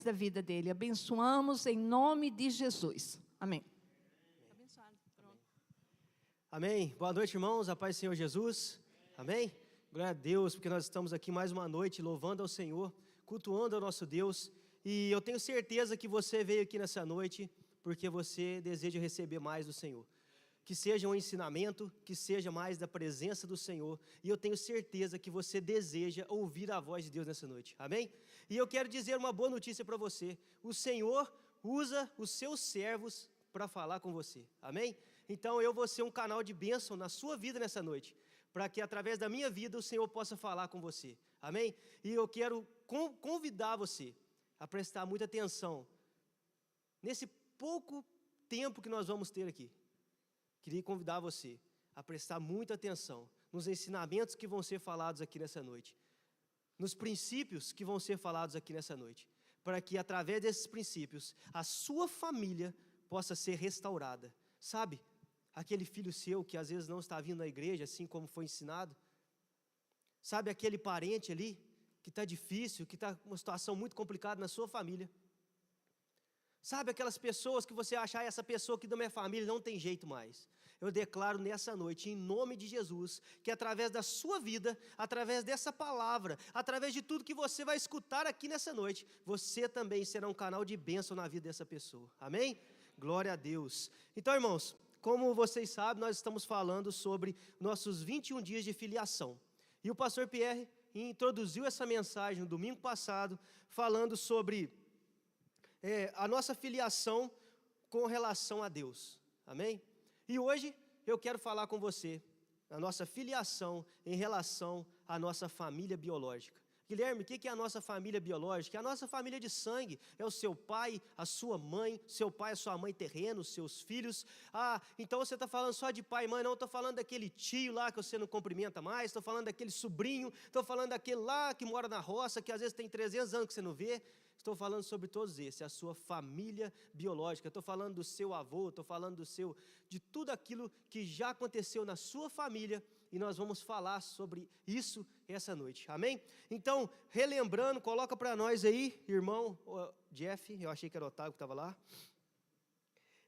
da vida dele. Abençoamos em nome de Jesus. Amém. Abençoado. Pronto. Amém. Boa noite, irmãos. A paz do Senhor Jesus. Amém. Glória a Deus, porque nós estamos aqui mais uma noite louvando ao Senhor, cultuando ao nosso Deus. E eu tenho certeza que você veio aqui nessa noite porque você deseja receber mais do Senhor. Que seja um ensinamento, que seja mais da presença do Senhor. E eu tenho certeza que você deseja ouvir a voz de Deus nessa noite. Amém? E eu quero dizer uma boa notícia para você. O Senhor usa os seus servos para falar com você. Amém? Então eu vou ser um canal de bênção na sua vida nessa noite, para que através da minha vida o Senhor possa falar com você. Amém? E eu quero convidar você a prestar muita atenção nesse pouco tempo que nós vamos ter aqui. Queria convidar você a prestar muita atenção nos ensinamentos que vão ser falados aqui nessa noite, nos princípios que vão ser falados aqui nessa noite, para que através desses princípios a sua família possa ser restaurada. Sabe, aquele filho seu que às vezes não está vindo à igreja, assim como foi ensinado, sabe aquele parente ali que está difícil, que está com uma situação muito complicada na sua família, sabe aquelas pessoas que você acha, essa pessoa aqui da minha família não tem jeito mais. Eu declaro nessa noite, em nome de Jesus, que através da sua vida, através dessa palavra, através de tudo que você vai escutar aqui nessa noite, você também será um canal de bênção na vida dessa pessoa. Amém? Glória a Deus. Então, irmãos, como vocês sabem, nós estamos falando sobre nossos 21 dias de filiação. E o pastor Pierre introduziu essa mensagem no domingo passado, falando sobre a nossa filiação com relação a Deus. Amém? E hoje eu quero falar com você a nossa filiação em relação à nossa família biológica. Guilherme, o que é a nossa família biológica? A nossa família de sangue é o seu pai, a sua mãe, seu pai, a sua mãe terreno, seus filhos. Então você está falando só de pai e mãe? Não, estou falando daquele tio lá que você não cumprimenta mais, estou falando daquele sobrinho, estou falando daquele lá que mora na roça, que às vezes tem 300 anos que você não vê. Estou falando sobre todos esses, a sua família biológica. Estou falando do seu avô, estou falando de tudo aquilo que já aconteceu na sua família, e nós vamos falar sobre isso essa noite, amém? Então, relembrando, coloca para nós aí, irmão Jeff, eu achei que era o Otávio que estava lá.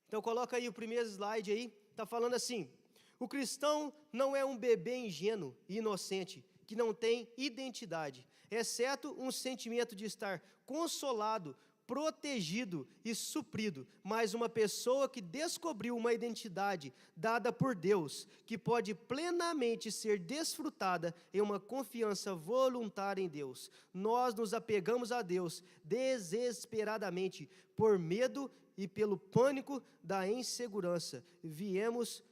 Então, coloca aí o primeiro slide aí, está falando assim: o cristão não é um bebê ingênuo e inocente, que não tem identidade, exceto um sentimento de estar consolado, protegido e suprido, mas uma pessoa que descobriu uma identidade dada por Deus, que pode plenamente ser desfrutada em uma confiança voluntária em Deus. Nós nos apegamos a Deus desesperadamente por medo e pelo pânico da insegurança. Viemos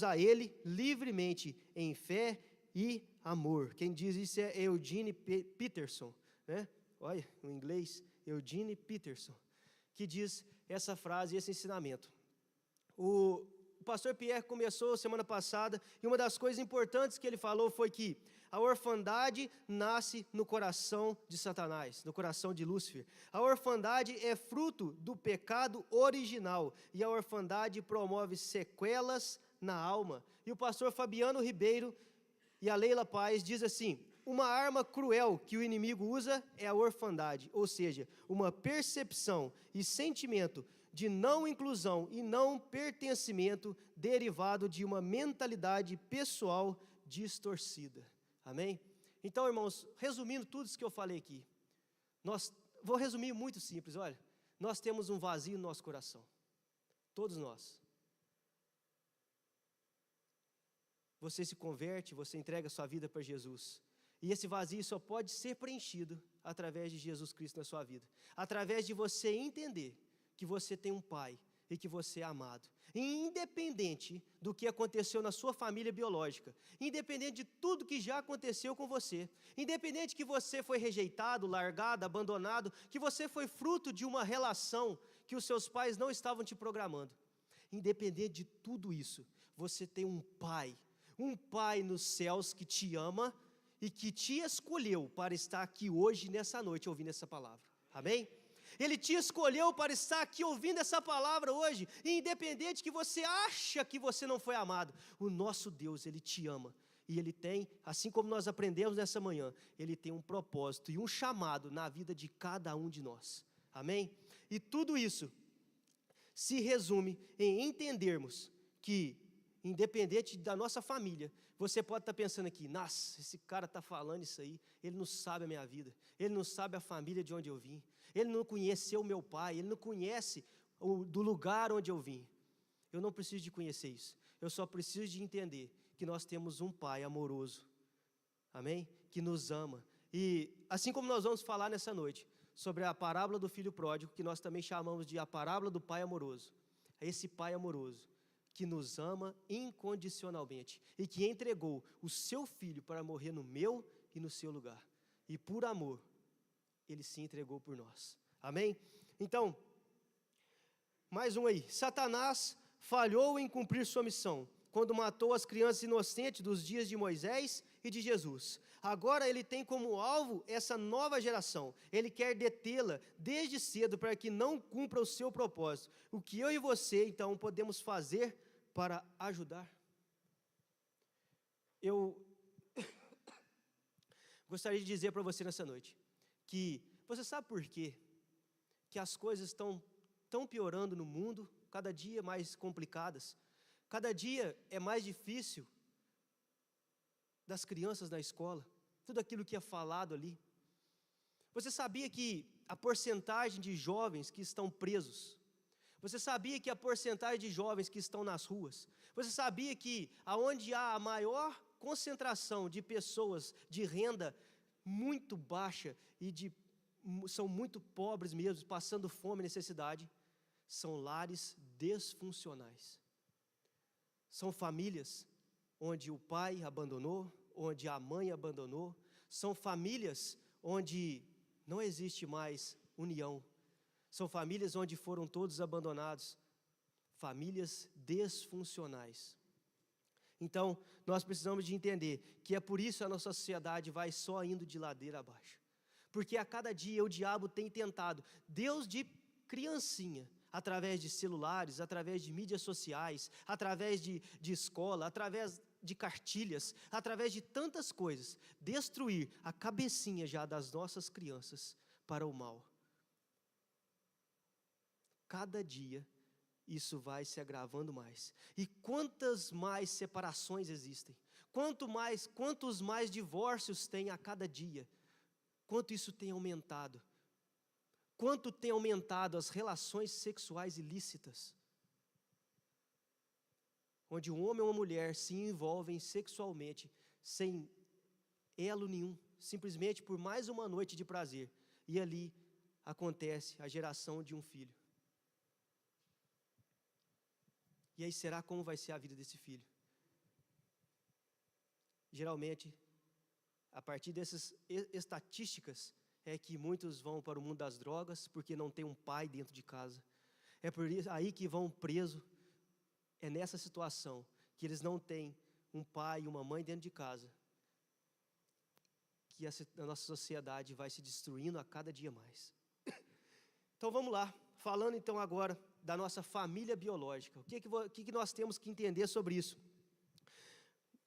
a Ele livremente em fé e amor. Quem diz isso é Eugene Peterson, né? Olha, o inglês, Eugene Peterson, que diz essa frase, esse ensinamento. O pastor Pierre começou semana passada, e uma das coisas importantes que ele falou foi que a orfandade nasce no coração de Satanás, no coração de Lúcifer. A orfandade é fruto do pecado original, e a orfandade promove sequelas na alma. E o pastor Fabiano Ribeiro e a Leila Paz diz assim: uma arma cruel que o inimigo usa é a orfandade, ou seja, uma percepção e sentimento de não inclusão e não pertencimento derivado de uma mentalidade pessoal distorcida. Amém? Então, irmãos, resumindo tudo isso que eu falei aqui, vou resumir muito simples, olha, nós temos um vazio no nosso coração, todos nós. Você se converte, você entrega a sua vida para Jesus. E esse vazio só pode ser preenchido através de Jesus Cristo na sua vida. Através de você entender que você tem um pai e que você é amado. E independente do que aconteceu na sua família biológica, independente de tudo que já aconteceu com você, independente que você foi rejeitado, largado, abandonado, que você foi fruto de uma relação que os seus pais não estavam te programando. Independente de tudo isso, você tem um pai nos céus que te ama e que te escolheu para estar aqui hoje, nessa noite, ouvindo essa palavra. Amém? Ele te escolheu para estar aqui ouvindo essa palavra hoje, independente que você acha que você não foi amado. O nosso Deus, Ele te ama. E Ele tem, assim como nós aprendemos nessa manhã, Ele tem um propósito e um chamado na vida de cada um de nós. Amém? E tudo isso se resume em entendermos que, independente da nossa família, você pode estar pensando aqui, nossa, esse cara está falando isso aí, ele não sabe a minha vida, ele não sabe a família de onde eu vim, ele não conheceu o meu pai, ele não conhece do lugar onde eu vim. Eu não preciso de conhecer isso, eu só preciso de entender que nós temos um pai amoroso, amém? Que nos ama. E assim como nós vamos falar nessa noite sobre a parábola do filho pródigo, que nós também chamamos de a parábola do pai amoroso, é esse pai amoroso que nos ama incondicionalmente e que entregou o seu filho para morrer no meu e no seu lugar. E por amor, ele se entregou por nós. Amém? Então, mais um aí. Satanás falhou em cumprir sua missão quando matou as crianças inocentes dos dias de Moisés e de Jesus. Agora ele tem como alvo essa nova geração. Ele quer detê-la desde cedo para que não cumpra o seu propósito. O que eu e você, então, podemos fazer para ajudar? Eu gostaria de dizer para você nessa noite que você sabe por quê que as coisas estão tão piorando no mundo, cada dia mais complicadas, cada dia é mais difícil das crianças na escola, tudo aquilo que é falado ali. Você sabia que a porcentagem de jovens que estão presos, você sabia que a porcentagem de jovens que estão nas ruas, você sabia que aonde há a maior concentração de pessoas de renda muito baixa e são muito pobres mesmo, passando fome e necessidade, são lares desfuncionais. São famílias onde o pai abandonou, onde a mãe abandonou, são famílias onde não existe mais união, são famílias onde foram todos abandonados, famílias desfuncionais. Então, nós precisamos de entender que é por isso a nossa sociedade vai só indo de ladeira abaixo, porque a cada dia o diabo tem tentado, Deus de criancinha, através de celulares, através de mídias sociais, através de escola, através de cartilhas, através de tantas coisas, destruir a cabecinha já das nossas crianças para o mal. Cada dia isso vai se agravando mais. E quantas mais separações existem, quantos mais divórcios tem a cada dia, quanto isso tem aumentado. Quanto tem aumentado as relações sexuais ilícitas, onde um homem ou uma mulher se envolvem sexualmente, sem elo nenhum, simplesmente por mais uma noite de prazer, e ali acontece a geração de um filho. E aí será como vai ser a vida desse filho? Geralmente, a partir dessas estatísticas, é que muitos vão para o mundo das drogas, porque não tem um pai dentro de casa. É por isso aí que vão preso. É nessa situação que eles não têm um pai e uma mãe dentro de casa, que a nossa sociedade vai se destruindo a cada dia mais. Então vamos lá, falando então agora da nossa família biológica. O que nós temos que entender sobre isso?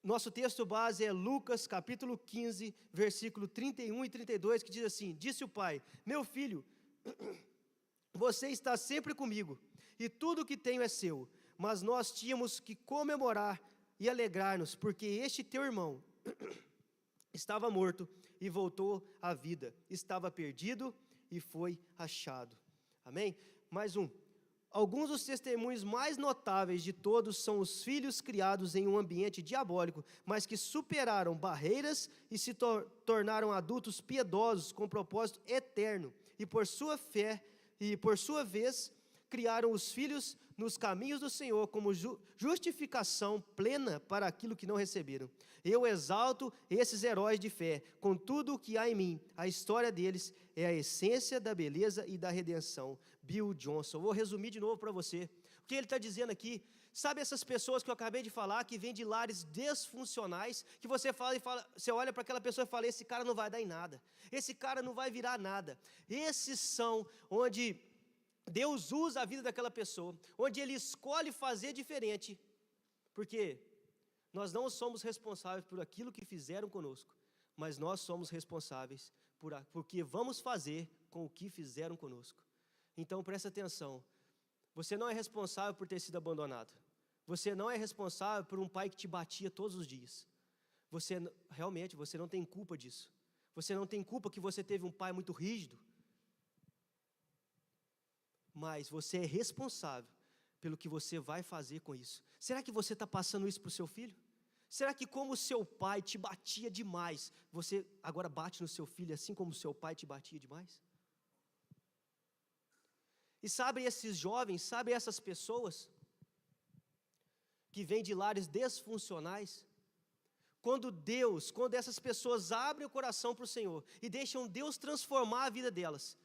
Nosso texto base é Lucas capítulo 15, versículo 31 e 32, que diz assim: disse o pai, meu filho, você está sempre comigo, e tudo o que tenho é seu, mas nós tínhamos que comemorar e alegrar-nos, porque este teu irmão estava morto e voltou à vida, estava perdido e foi achado. Amém? Mais um. Alguns dos testemunhos mais notáveis de todos são os filhos criados em um ambiente diabólico, mas que superaram barreiras e se tornaram adultos piedosos com propósito eterno, e por sua fé, e por sua vez, criaram os filhos nos caminhos do Senhor como justificação plena para aquilo que não receberam. Eu exalto esses heróis de fé, com tudo o que há em mim. A história deles é a essência da beleza e da redenção. Bill Johnson. Vou resumir de novo para você. O que ele está dizendo aqui? Sabe essas pessoas que eu acabei de falar, que vêm de lares desfuncionais, que você você olha para aquela pessoa e fala, esse cara não vai dar em nada, esse cara não vai virar nada. Esses são onde Deus usa a vida daquela pessoa, onde Ele escolhe fazer diferente, porque Nós não somos responsáveis por aquilo que fizeram conosco, mas nós somos responsáveis por que vamos fazer com o que fizeram conosco. Então presta atenção, você não é responsável por ter sido abandonado, você não é responsável por um pai que te batia todos os dias, realmente você não tem culpa disso, você não tem culpa que você teve um pai muito rígido, mas você é responsável pelo que você vai fazer com isso. Será que você está passando isso para o seu filho? Será que como o seu pai te batia demais, você agora bate no seu filho assim como o seu pai te batia demais? E sabe esses jovens, sabe essas pessoas que vêm de lares desfuncionais? Quando essas pessoas abrem o coração para o Senhor e deixam Deus transformar a vida delas,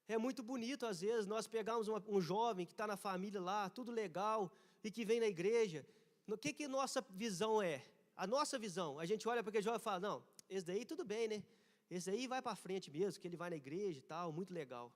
é muito bonito às vezes nós pegarmos um jovem que está na família lá, tudo legal, e que vem na igreja. O que nossa visão é? A nossa visão, a gente olha para aquele jovem e fala, não, esse daí tudo bem, né? Esse aí vai para frente mesmo, que ele vai na igreja e tal, muito legal.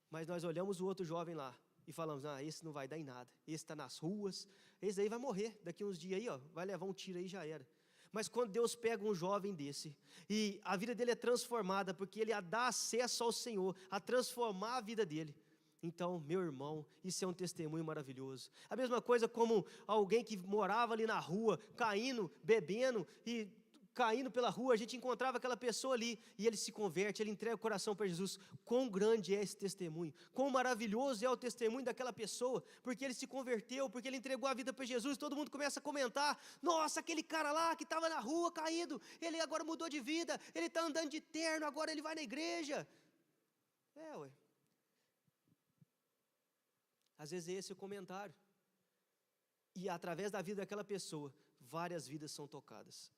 Mas nós olhamos o outro jovem lá e falamos, esse não vai dar em nada, esse está nas ruas, esse aí vai morrer, daqui uns dias aí, vai levar um tiro aí, já era. Mas quando Deus pega um jovem desse, e a vida dele é transformada, porque ele dá acesso ao Senhor, a transformar a vida dele, então, meu irmão, isso é um testemunho maravilhoso. A mesma coisa como alguém que morava ali na rua, caindo, bebendo, e caindo pela rua, a gente encontrava aquela pessoa ali, e ele se converte, ele entrega o coração para Jesus. Quão grande é esse testemunho, quão maravilhoso é o testemunho daquela pessoa, porque ele se converteu, porque ele entregou a vida para Jesus, todo mundo começa a comentar, nossa, aquele cara lá que estava na rua caído, ele agora mudou de vida, ele está andando de terno, agora ele vai na igreja. Às vezes esse é o comentário, e através da vida daquela pessoa, várias vidas são tocadas.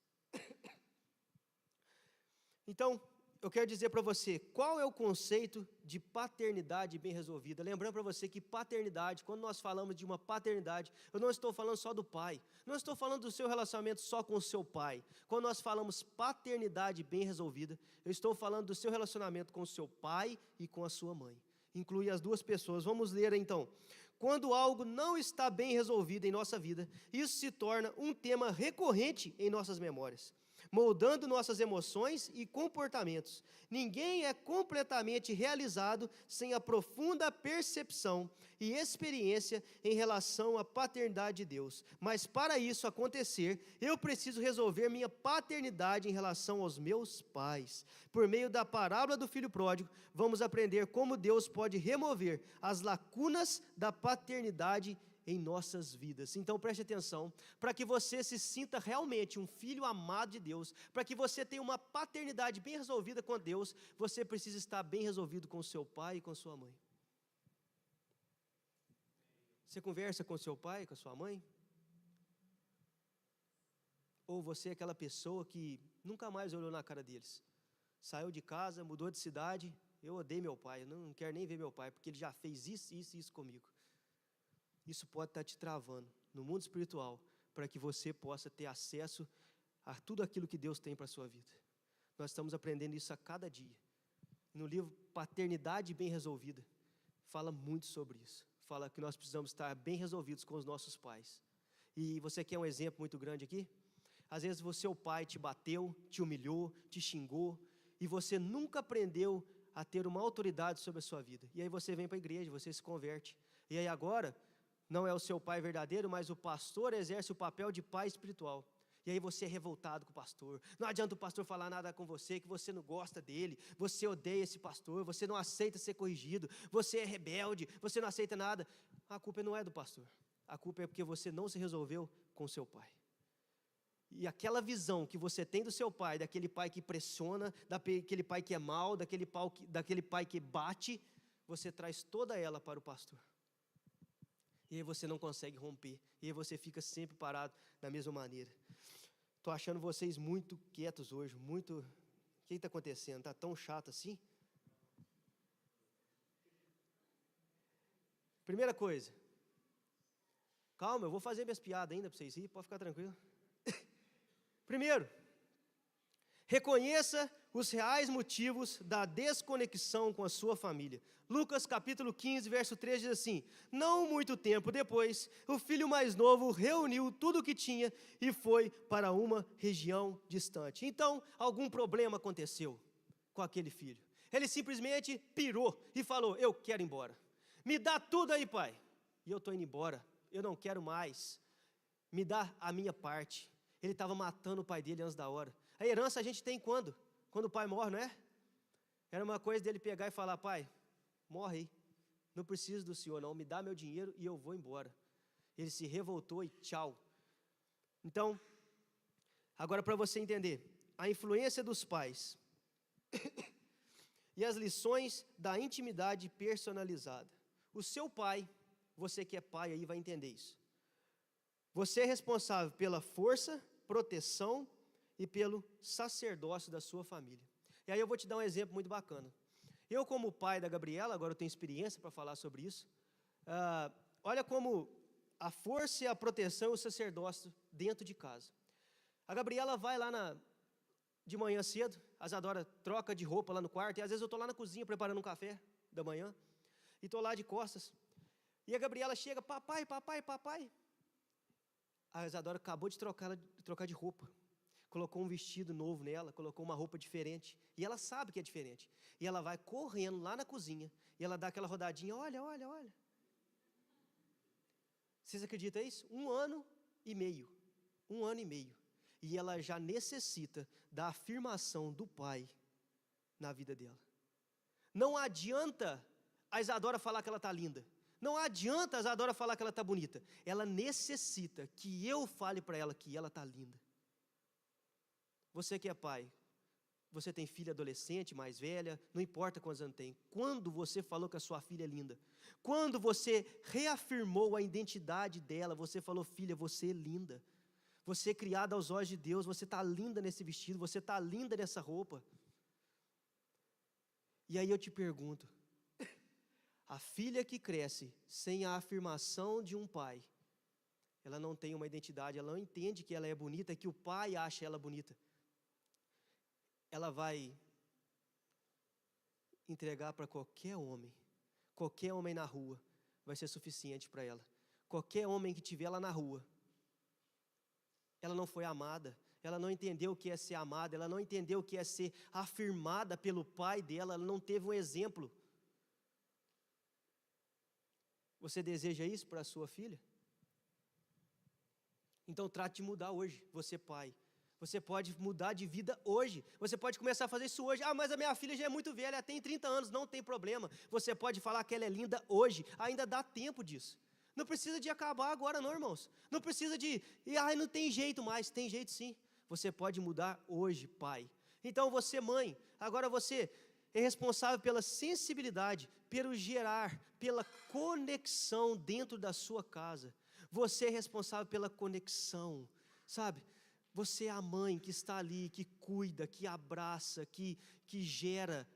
Então, eu quero dizer para você, qual é o conceito de paternidade bem resolvida? Lembrando para você que paternidade, quando nós falamos de uma paternidade, eu não estou falando só do pai, não estou falando do seu relacionamento só com o seu pai. Quando nós falamos paternidade bem resolvida, eu estou falando do seu relacionamento com o seu pai e com a sua mãe. Inclui as duas pessoas. Vamos ler então. Quando algo não está bem resolvido em nossa vida, isso se torna um tema recorrente em nossas memórias, moldando nossas emoções e comportamentos. Ninguém é completamente realizado sem a profunda percepção e experiência em relação à paternidade de Deus. Mas para isso acontecer, eu preciso resolver minha paternidade em relação aos meus pais. Por meio da parábola do filho pródigo, vamos aprender como Deus pode remover as lacunas da paternidade em nossas vidas. Então preste atenção, para que você se sinta realmente um filho amado de Deus, para que você tenha uma paternidade bem resolvida com Deus, você precisa estar bem resolvido com seu pai e com sua mãe. Você conversa com seu pai e com a sua mãe? Ou você é aquela pessoa que nunca mais olhou na cara deles? Saiu de casa, mudou de cidade, eu odeio meu pai, eu não quero nem ver meu pai, porque ele já fez isso, isso e isso comigo. Isso pode estar te travando no mundo espiritual, para que você possa ter acesso a tudo aquilo que Deus tem para a sua vida. Nós estamos aprendendo isso a cada dia. No livro Paternidade Bem Resolvida, fala muito sobre isso. Fala que nós precisamos estar bem resolvidos com os nossos pais. E você quer um exemplo muito grande aqui? Às vezes seu pai te bateu, te humilhou, te xingou, e você nunca aprendeu a ter uma autoridade sobre a sua vida. E aí você vem para a igreja, você se converte. E aí agora, não é o seu pai verdadeiro, mas o pastor exerce o papel de pai espiritual. E aí você é revoltado com o pastor. Não adianta o pastor falar nada com você, que você não gosta dele, você odeia esse pastor, você não aceita ser corrigido, você é rebelde, você não aceita nada. A culpa não é do pastor, a culpa é porque você não se resolveu com o seu pai. E aquela visão que você tem do seu pai, daquele pai que pressiona, daquele pai que é mau, daquele pai que bate, você traz toda ela para o pastor. E aí você não consegue romper, e aí você fica sempre parado da mesma maneira. Estou achando vocês muito quietos hoje, muito... O que está acontecendo? Está tão chato assim? Primeira coisa, calma, eu vou fazer minhas piadas ainda para vocês rirem, pode ficar tranquilo. Primeiro, reconheça os reais motivos da desconexão com a sua família. Lucas capítulo 15, verso 3 diz assim: não muito tempo depois, o filho mais novo reuniu tudo o que tinha e foi para uma região distante. Então, algum problema aconteceu com aquele filho. Ele simplesmente pirou e falou: eu quero ir embora. Me dá tudo aí, pai. E eu estou indo embora. Eu não quero mais. Me dá a minha parte. Ele estava matando o pai dele antes da hora. A herança a gente tem quando? Quando o pai morre, não é? Era uma coisa dele pegar e falar: pai, morre aí. Não preciso do senhor não. Me dá meu dinheiro e eu vou embora. Ele se revoltou e tchau. Então, agora para você entender, a influência dos pais e as lições da intimidade personalizada. O seu pai, você que é pai aí vai entender isso. Você é responsável pela força, proteção e pelo sacerdócio da sua família. E aí eu vou te dar um exemplo muito bacana. Eu, como pai da Gabriela, agora eu tenho experiência para falar sobre isso. Olha como a força e a proteção e o sacerdócio dentro de casa. A Gabriela vai lá de manhã cedo, a Isadora troca de roupa lá no quarto, e às vezes eu estou lá na cozinha preparando um café da manhã, e estou lá de costas. E a Gabriela chega: papai, papai, papai. A Isadora acabou de trocar de roupa. Colocou um vestido novo nela, colocou uma roupa diferente. E ela sabe que é diferente. E ela vai correndo lá na cozinha, e ela dá aquela rodadinha: olha, olha, olha. Vocês acreditam nisso? 1 ano e meio. 1 ano e meio. E ela já necessita da afirmação do pai na vida dela. Não adianta a Isadora falar que ela está linda. Não adianta a Isadora falar que ela está bonita. Ela necessita que eu fale para ela que ela está linda. Você que é pai, você tem filha adolescente, mais velha, não importa quantos anos tem. Quando você falou que a sua filha é linda? Quando você reafirmou a identidade dela, você falou: filha, você é linda. Você é criada aos olhos de Deus, você está linda nesse vestido, você está linda nessa roupa. E aí eu te pergunto, a filha que cresce sem a afirmação de um pai, ela não tem uma identidade, ela não entende que ela é bonita, que o pai acha ela bonita. Ela vai entregar para qualquer homem na rua, vai ser suficiente para ela. Qualquer homem que tiver lá na rua, ela não foi amada, ela não entendeu o que é ser amada, ela não entendeu o que é ser afirmada pelo pai dela, ela não teve um exemplo. Você deseja isso para a sua filha? Então trate de mudar hoje, você pai. Você pode mudar de vida hoje, você pode começar a fazer isso hoje. Mas a minha filha já é muito velha, ela tem 30 anos, não tem problema. Você pode falar que ela é linda hoje, ainda dá tempo disso. Não precisa de acabar agora não, irmãos. Não precisa de, não tem jeito mais, tem jeito sim. Você pode mudar hoje, pai. Então você, mãe, agora você é responsável pela sensibilidade, pelo gerar, pela conexão dentro da sua casa. Você é responsável pela conexão, sabe? Você é a mãe que está ali, que cuida, que abraça, que gera,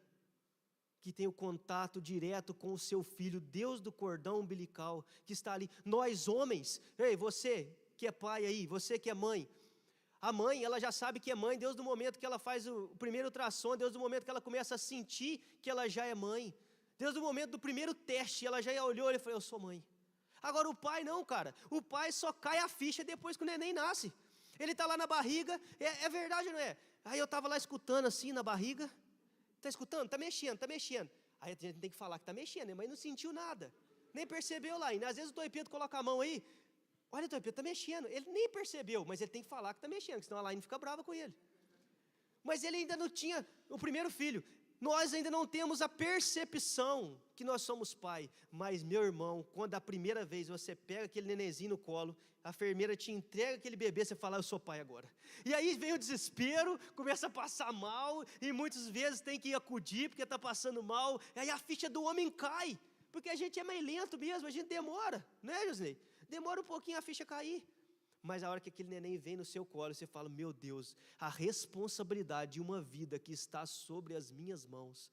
que tem o contato direto com o seu filho, Deus do cordão umbilical, que está ali. Nós homens, ei, você que é pai aí, você que é mãe, a mãe, ela já sabe que é mãe desde o momento que ela faz o primeiro ultrassom, desde o momento que ela começa a sentir que ela já é mãe, desde o momento do primeiro teste, ela já olhou e falou: eu sou mãe. Agora o pai não, cara, o pai só cai a ficha depois que o neném nasce. Ele está lá na barriga, é verdade ou não é? Aí eu estava lá escutando assim na barriga, está escutando? Está mexendo, está mexendo. Aí a gente tem que falar que está mexendo, mas não sentiu nada, nem percebeu lá ainda. Às vezes o Toy Pedro coloca a mão aí, olha, Toy Pedro, está mexendo. Ele nem percebeu, mas ele tem que falar que está mexendo, senão a Laine fica brava com ele. Mas ele ainda não tinha o primeiro filho. Nós ainda não temos a percepção que nós somos pai. Mas, meu irmão, quando a primeira vez você pega aquele nenenzinho no colo, a enfermeira te entrega aquele bebê, você fala: eu sou pai agora. E aí vem o desespero, começa a passar mal, e muitas vezes tem que acudir porque está passando mal. E aí a ficha do homem cai, porque a gente é meio lento mesmo, a gente demora, não é, Josnei? Demora um pouquinho a ficha cair. Mas a hora que aquele neném vem no seu colo, você fala: meu Deus, a responsabilidade de uma vida que está sobre as minhas mãos.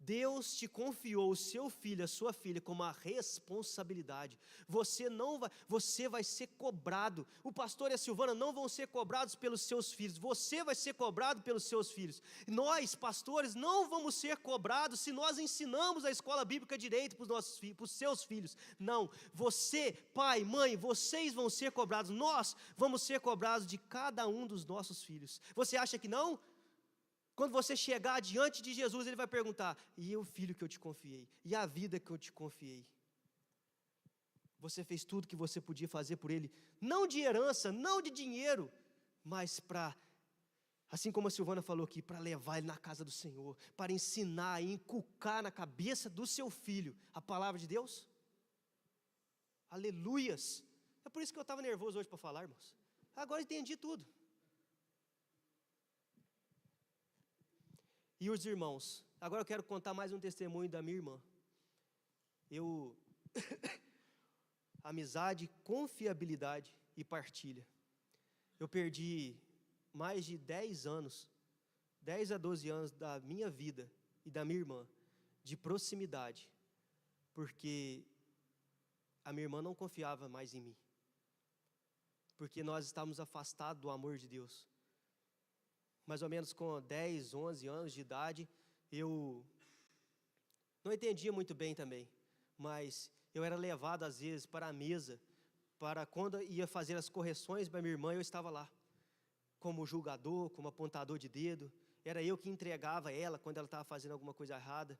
Deus te confiou o seu filho, a sua filha, com uma responsabilidade. Você vai ser cobrado. O pastor e a Silvana não vão ser cobrados pelos seus filhos. Você vai ser cobrado pelos seus filhos. Nós, pastores, não vamos ser cobrados se nós ensinamos a escola bíblica direito para os nossos filhos, para os seus filhos. Não. Você, pai, mãe, vocês vão ser cobrados. Nós vamos ser cobrados de cada um dos nossos filhos. Você acha que não? Quando você chegar diante de Jesus, Ele vai perguntar: e o filho que eu te confiei? E a vida que eu te confiei? Você fez tudo que você podia fazer por Ele, não de herança, não de dinheiro, mas para, assim como a Silvana falou aqui, para levar ele na casa do Senhor, para ensinar e inculcar na cabeça do seu filho a palavra de Deus? Aleluias! É por isso que eu estava nervoso hoje para falar, irmãos. Agora entendi tudo. E os irmãos, agora eu quero contar mais um testemunho da minha irmã. Amizade, confiabilidade e partilha. Eu perdi mais de 10 anos, 10 a 12 anos da minha vida e da minha irmã, de proximidade, porque a minha irmã não confiava mais em mim, porque nós estávamos afastados do amor de Deus. Mais ou menos com 10, 11 anos de idade, eu não entendia muito bem também, mas eu era levado às vezes para a mesa, para quando ia fazer as correções para minha irmã, eu estava lá, como julgador, como apontador de dedo. Era eu que entregava ela quando ela estava fazendo alguma coisa errada,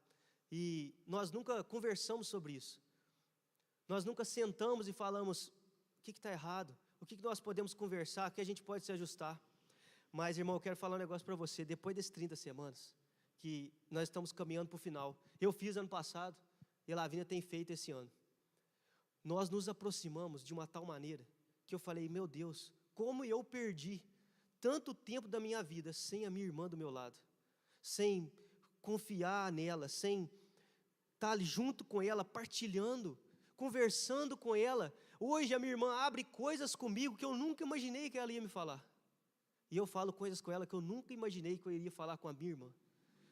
e nós nunca conversamos sobre isso. Nós nunca sentamos e falamos: o que está errado? O que nós podemos conversar? O que a gente pode se ajustar? Mas, irmão, eu quero falar um negócio para você. Depois desses 30 semanas, que nós estamos caminhando para o final. Eu fiz ano passado, e a Lavínia tem feito esse ano. Nós nos aproximamos de uma tal maneira, que eu falei: meu Deus, como eu perdi tanto tempo da minha vida sem a minha irmã do meu lado, sem confiar nela, sem estar junto com ela, partilhando, conversando com ela. Hoje a minha irmã abre coisas comigo que eu nunca imaginei que ela ia me falar. E eu falo coisas com ela que eu nunca imaginei que eu iria falar com a minha irmã.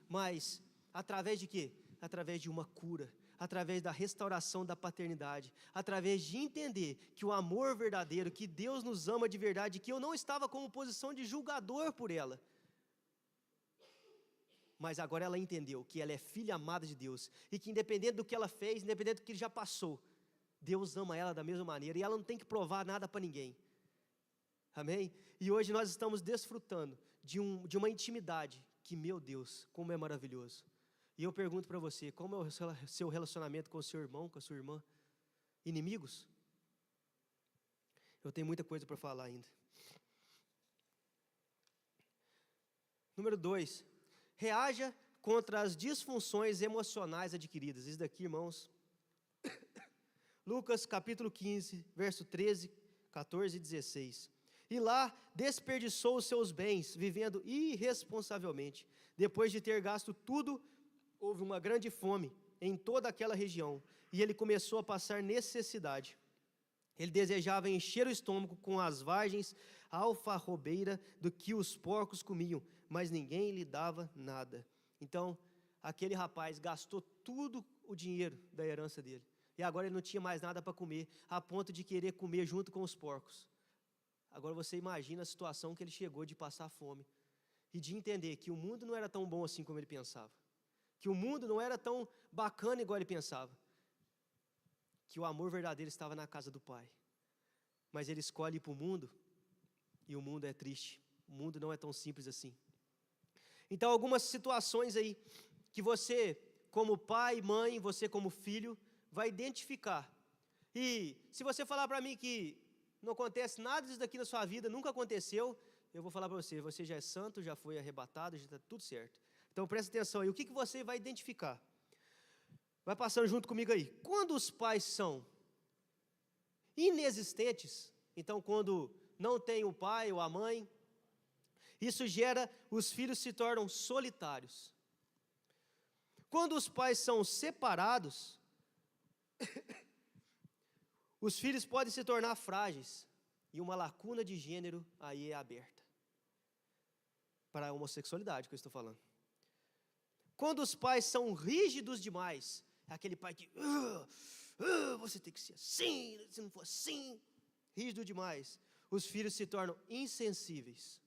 Mas, através de quê? Através de uma cura, através da restauração da paternidade, através de entender que o amor verdadeiro, que Deus nos ama de verdade, que eu não estava como posição de julgador por ela. Mas agora ela entendeu que ela é filha amada de Deus, e que independente do que ela fez, independente do que já passou, Deus ama ela da mesma maneira, e ela não tem que provar nada para ninguém. Amém? E hoje nós estamos desfrutando de uma intimidade que, meu Deus, como é maravilhoso. E eu pergunto para você: como é o seu relacionamento com o seu irmão, com a sua irmã? Inimigos? Eu tenho muita coisa para falar ainda. Número 2, reaja contra as disfunções emocionais adquiridas. Isso daqui, irmãos, Lucas capítulo 15, verso 13, 14 e 16. E lá desperdiçou os seus bens, vivendo irresponsavelmente. Depois de ter gasto tudo, houve uma grande fome em toda aquela região, e ele começou a passar necessidade. Ele desejava encher o estômago com as vagens alfarrobeira do que os porcos comiam, mas ninguém lhe dava nada. Então, aquele rapaz gastou tudo o dinheiro da herança dele, e agora ele não tinha mais nada para comer, a ponto de querer comer junto com os porcos. Agora você imagina a situação que ele chegou de passar fome, e de entender que o mundo não era tão bom assim como ele pensava, que o mundo não era tão bacana igual ele pensava, que o amor verdadeiro estava na casa do Pai. Mas ele escolhe ir para o mundo, e o mundo é triste, o mundo não é tão simples assim. Então, algumas situações aí, que você como pai, mãe, você como filho, vai identificar. E se você falar para mim que não acontece nada disso daqui na sua vida, nunca aconteceu, eu vou falar para você: você já é santo, já foi arrebatado, já está tudo certo. Então presta atenção aí, o que você vai identificar? Vai passando junto comigo aí. Quando os pais são inexistentes, então quando não tem o pai ou a mãe, isso gera, os filhos se tornam solitários. Quando os pais são separados, os filhos podem se tornar frágeis, e uma lacuna de gênero aí é aberta. Para a homossexualidade que eu estou falando. Quando os pais são rígidos demais, é aquele pai que, você tem que ser assim, se não for assim, rígido demais, os filhos se tornam insensíveis.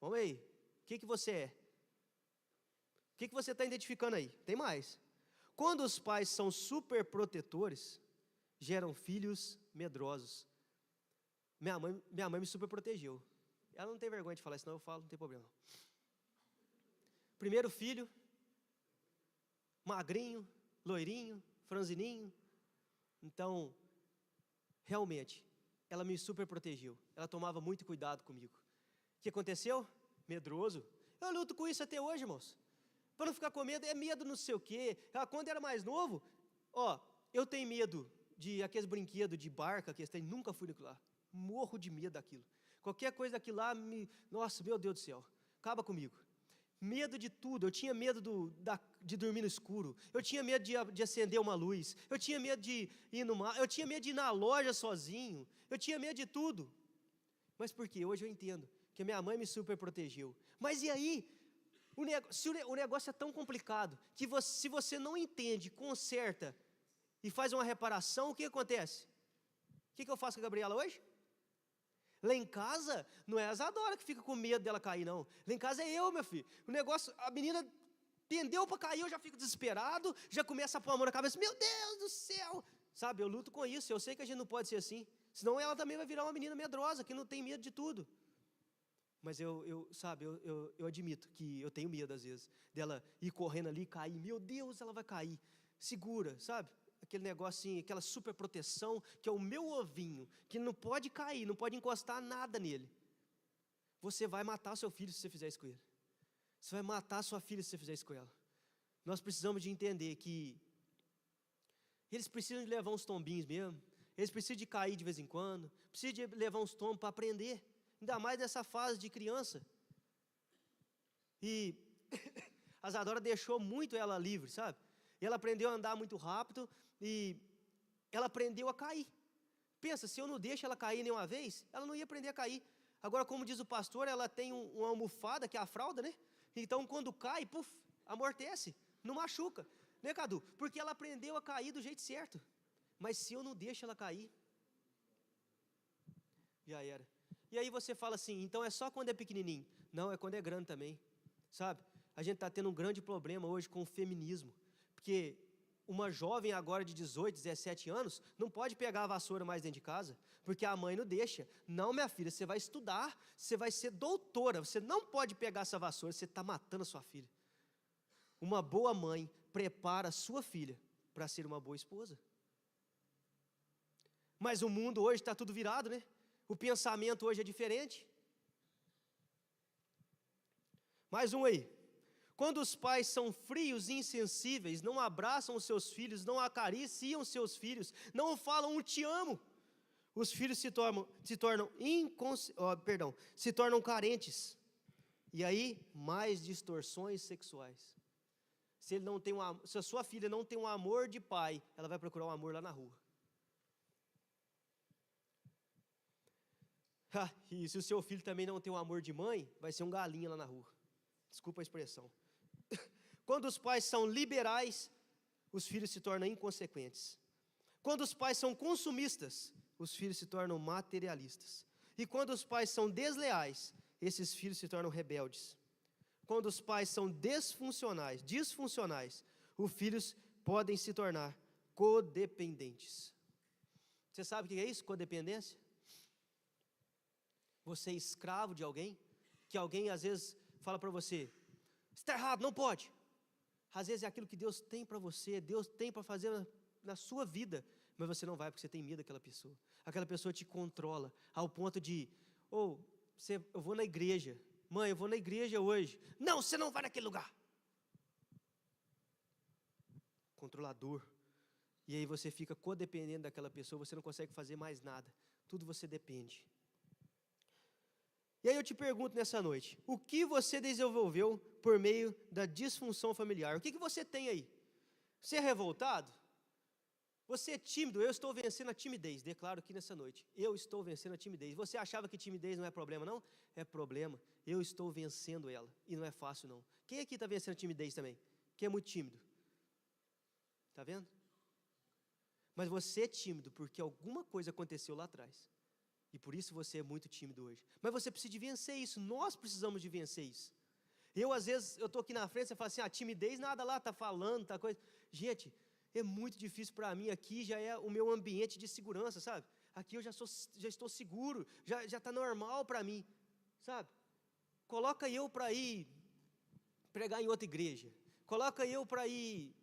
Vamos aí, o que você é? O que você está identificando aí? Tem mais. Quando os pais são super protetores, geram filhos medrosos. Minha mãe me super protegeu. Ela não tem vergonha de falar isso, não, eu falo, não tem problema. Primeiro filho, magrinho, loirinho, franzininho. Então, realmente, ela me super protegeu. Ela tomava muito cuidado comigo. O que aconteceu? Medroso. Eu luto com isso até hoje, irmãos. Para não ficar com medo, é medo não sei o quê. Quando era mais novo, eu tenho medo de aqueles brinquedos de barca, nunca fui naquilo lá. Morro de medo daquilo. Qualquer coisa daquilo lá, nossa, meu Deus do céu, acaba comigo. Medo de tudo, eu tinha medo de dormir no escuro, eu tinha medo de acender uma luz, eu tinha medo de ir no mar, eu tinha medo de ir na loja sozinho, eu tinha medo de tudo. Mas por quê? Hoje eu entendo que a minha mãe me super protegeu. Mas e aí? Se o negócio é tão complicado, que se você não entende, conserta e faz uma reparação, o que acontece? O que eu faço com a Gabriela hoje? Lá em casa, não é a Isadora que fica com medo dela cair, não. Lá em casa é eu, meu filho. O negócio, a menina tendeu para cair, eu já fico desesperado, já começa a pôr a mão na cabeça, meu Deus do céu. Sabe, eu luto com isso, eu sei que a gente não pode ser assim. Senão ela também vai virar uma menina medrosa, que não tem medo de tudo. Mas eu admito que eu tenho medo, às vezes, dela ir correndo ali e cair. Meu Deus, ela vai cair. Segura, sabe? Aquele negocinho, aquela super proteção, que é o meu ovinho, que não pode cair, não pode encostar nada nele. Você vai matar seu filho se você fizer isso com ele. Você vai matar sua filha se você fizer isso com ela. Nós precisamos de entender que eles precisam de levar uns tombinhos mesmo, eles precisam de cair de vez em quando, precisam de levar uns tombos para aprender, ainda mais nessa fase de criança. E a Isadora deixou muito ela livre, sabe? E ela aprendeu a andar muito rápido e ela aprendeu a cair. Pensa, se eu não deixo ela cair nenhuma vez, ela não ia aprender a cair. Agora, como diz o pastor, ela tem uma almofada, que é a fralda, né? Então, quando cai, amortece, não machuca. Né, Cadu? Porque ela aprendeu a cair do jeito certo. Mas se eu não deixo ela cair, já era. E aí você fala assim, então é só quando é pequenininho. Não, é quando é grande também, sabe? A gente está tendo um grande problema hoje com o feminismo. Porque uma jovem agora de 18, 17 anos, não pode pegar a vassoura mais dentro de casa, porque a mãe não deixa. Não, minha filha, você vai estudar, você vai ser doutora, você não pode pegar essa vassoura, você está matando a sua filha. Uma boa mãe prepara a sua filha para ser uma boa esposa. Mas o mundo hoje está tudo virado, né? O pensamento hoje é diferente. Mais um aí. Quando os pais são frios e insensíveis, não abraçam os seus filhos, não acariciam seus filhos, não falam um te amo, os filhos se tornam carentes. E aí, mais distorções sexuais. Se a sua filha não tem um amor de pai, ela vai procurar um amor lá na rua. E se o seu filho também não tem um amor de mãe, vai ser um galinha lá na rua. Desculpa a expressão. Quando os pais são liberais, os filhos se tornam inconsequentes. Quando os pais são consumistas, os filhos se tornam materialistas. E quando os pais são desleais, esses filhos se tornam rebeldes. Quando os pais são disfuncionais, os filhos podem se tornar codependentes. Você sabe o que é isso, codependência? Você é escravo de alguém, que alguém às vezes fala para você, está errado, não pode. Às vezes é aquilo que Deus tem para você, Deus tem para fazer na sua vida, mas você não vai porque você tem medo daquela pessoa. Aquela pessoa te controla, ao ponto de, eu vou na igreja, mãe, eu vou na igreja hoje. Não, você não vai naquele lugar. Controlador. E aí você fica codependendo daquela pessoa, você não consegue fazer mais nada. Tudo você depende. E aí eu te pergunto nessa noite, o que você desenvolveu por meio da disfunção familiar? O que você tem aí? Você é revoltado? Você é tímido? Eu estou vencendo a timidez, declaro aqui nessa noite. Eu estou vencendo a timidez. Você achava que timidez não é problema, não? É problema. Eu estou vencendo ela, e não é fácil, não. Quem aqui está vencendo timidez também? Quem é muito tímido? Está vendo? Mas você é tímido porque alguma coisa aconteceu lá atrás. E por isso você é muito tímido hoje. Mas você precisa de vencer isso. Nós precisamos de vencer isso. Às vezes, eu estou aqui na frente, você fala assim, timidez, nada lá, está falando, tá coisa. Gente, é muito difícil para mim aqui, já é o meu ambiente de segurança, sabe? Aqui eu já estou seguro, já está normal para mim, sabe? Coloca eu para ir pregar em outra igreja. Coloca eu para ir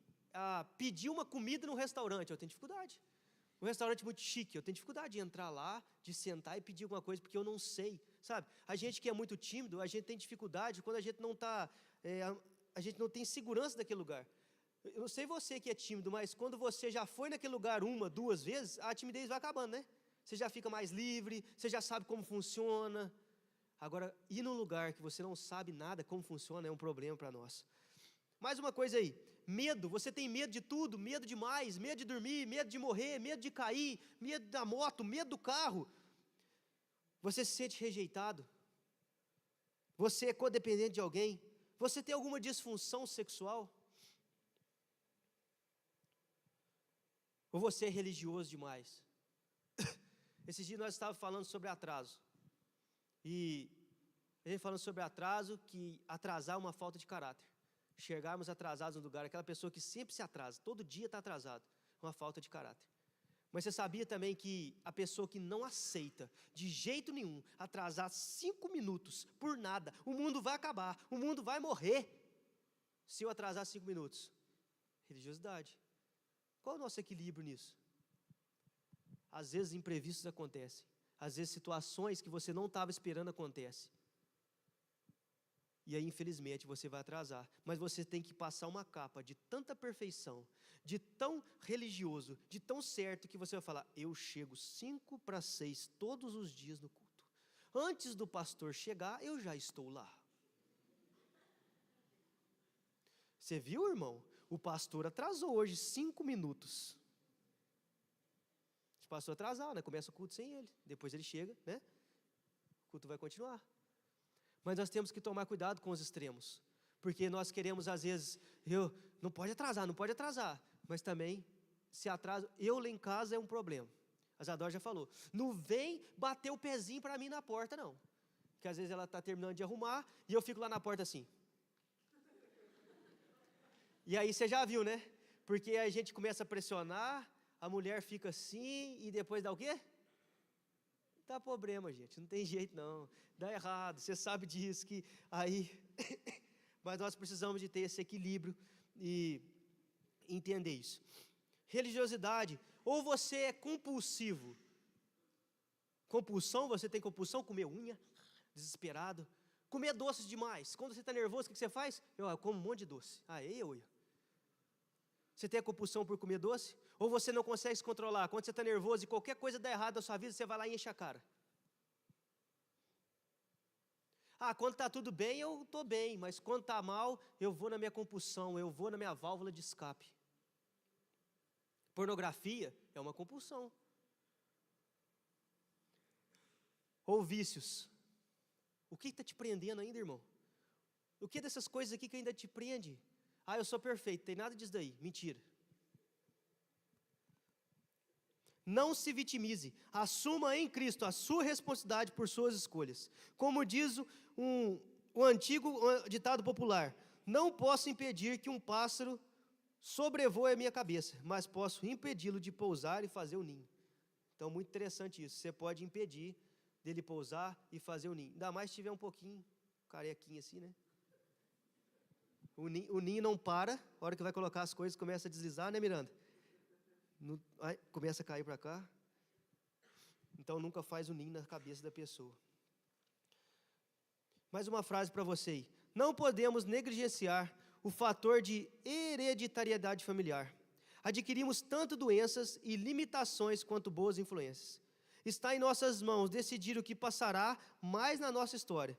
pedir uma comida no restaurante, eu tenho dificuldade. Um restaurante muito chique, eu tenho dificuldade de entrar lá, de sentar e pedir alguma coisa, porque eu não sei, sabe? A gente que é muito tímido, a gente tem dificuldade quando a gente não está, a gente não tem segurança daquele lugar. Eu não sei você que é tímido, mas quando você já foi naquele lugar 1, 2 vezes, a timidez vai acabando, né? Você já fica mais livre, você já sabe como funciona. Agora, ir num lugar que você não sabe nada como funciona é um problema para nós. Mais uma coisa aí, medo, você tem medo de tudo, medo demais, medo de dormir, medo de morrer, medo de cair, medo da moto, medo do carro. Você se sente rejeitado, você é codependente de alguém, você tem alguma disfunção sexual, ou você é religioso demais. Esses dias nós estávamos falando sobre atraso, e a gente falando sobre atraso, que atrasar é uma falta de caráter. Chegarmos atrasados no lugar, aquela pessoa que sempre se atrasa, todo dia está atrasado, uma falta de caráter. Mas você sabia também que a pessoa que não aceita, de jeito nenhum, atrasar 5 minutos, por nada, o mundo vai acabar, o mundo vai morrer, se eu atrasar 5 minutos? Religiosidade. Qual é o nosso equilíbrio nisso? Às vezes imprevistos acontecem, às vezes situações que você não estava esperando acontecem. E aí, infelizmente, você vai atrasar. Mas você tem que passar uma capa de tanta perfeição, de tão religioso, de tão certo, que você vai falar, eu chego 5:06 todos os dias no culto. Antes do pastor chegar, eu já estou lá. Você viu, irmão? O pastor atrasou hoje 5 minutos. O pastor atrasado, né? Começa o culto sem ele. Depois ele chega, né? O culto vai continuar. Mas nós temos que tomar cuidado com os extremos, porque nós queremos, às vezes, não pode atrasar, mas também, se atrasa, eu lá em casa é um problema. A Zadora já falou, não vem bater o pezinho para mim na porta, não, porque às vezes ela está terminando de arrumar, e eu fico lá na porta assim. E aí você já viu, né? Porque a gente começa a pressionar, a mulher fica assim, e depois dá o quê? Dá problema, gente, não tem jeito não, dá errado, você sabe disso, que aí, mas nós precisamos de ter esse equilíbrio e entender isso. Religiosidade, ou você é compulsivo, compulsão, você tem compulsão, comer unha, desesperado, comer doces demais, quando você está nervoso, o que você faz? Eu como um monte de doce, Você tem a compulsão por comer doce? Ou você não consegue se controlar? Quando você está nervoso e qualquer coisa dá errado na sua vida, você vai lá e enche a cara. Quando está tudo bem, eu estou bem, mas quando está mal, eu vou na minha compulsão, eu vou na minha válvula de escape. Pornografia é uma compulsão. Ou vícios. O que está te prendendo ainda, irmão? O que dessas coisas aqui que ainda te prende? Eu sou perfeito, tem nada disso daí, mentira. Não se vitimize, assuma em Cristo a sua responsabilidade por suas escolhas. Como diz o antigo ditado popular, não posso impedir que um pássaro sobrevoe a minha cabeça, mas posso impedi-lo de pousar e fazer o ninho. Então, muito interessante isso, você pode impedir dele pousar e fazer o ninho, ainda mais se tiver um pouquinho carequinho assim, né? O ninho não para, a hora que vai colocar as coisas começa a deslizar, né, Miranda? Começa a cair para cá. Então nunca faz o ninho na cabeça da pessoa. Mais uma frase para você aí. Não podemos negligenciar o fator de hereditariedade familiar. Adquirimos tanto doenças e limitações quanto boas influências. Está em nossas mãos decidir o que passará mais na nossa história.